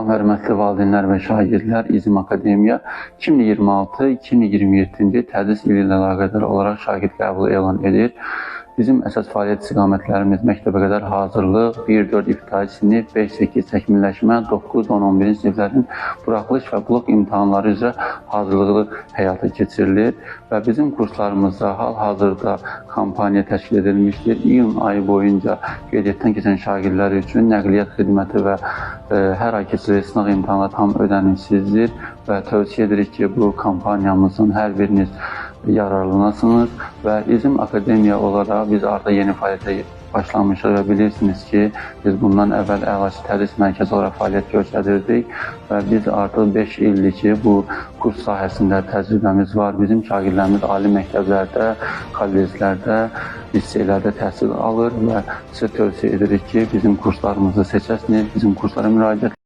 Salam, hörmətli valideynlər və şagirdlər, İzim Akademiya 2026-2027-ci tədris ili ilə əlaqədar olaraq şagird qəbulu elan edir. Bizim əsas fəaliyyət istiqamətlərimiz məktəbəqədər hazırlıq, 1-4 ibtidai sinif, 5-8 təkmilləşmə, 9-10-11-ci siniflərin buraxılış və blok imtahanları üzrə hazırlığı həyata keçirilir və bizim kurslarımızda hal-hazırda kampaniya təşkil edilmişdir. İyun ayı boyunca qeydiyyatdan keçən şagirdlər üçün nəqliyyat xidməti və hər ay keçirilən sınaq imtahanları tam ödənişsizdir və tövsiyə edirik ki, bu kampaniyamızın hər biriniz yararlanasınız və İzim Akademiya olaraq biz artıq yeni fəaliyyətə başlamışıq və bilirsiniz ki, biz bundan əvvəl əlaçı tədris mərkəzi olaraq fəaliyyət göstərirdik və biz artıq 5 ildir ki, bu kurs sahəsində təcrübəmiz var. Bizim şagirdlərimiz ali məktəblərdə, kolleclərdə, liseylərdə təhsil alır və sizə tövsiyə edirik ki, bizim kurslarımızı seçəsiniz, bizim kurslara müraciət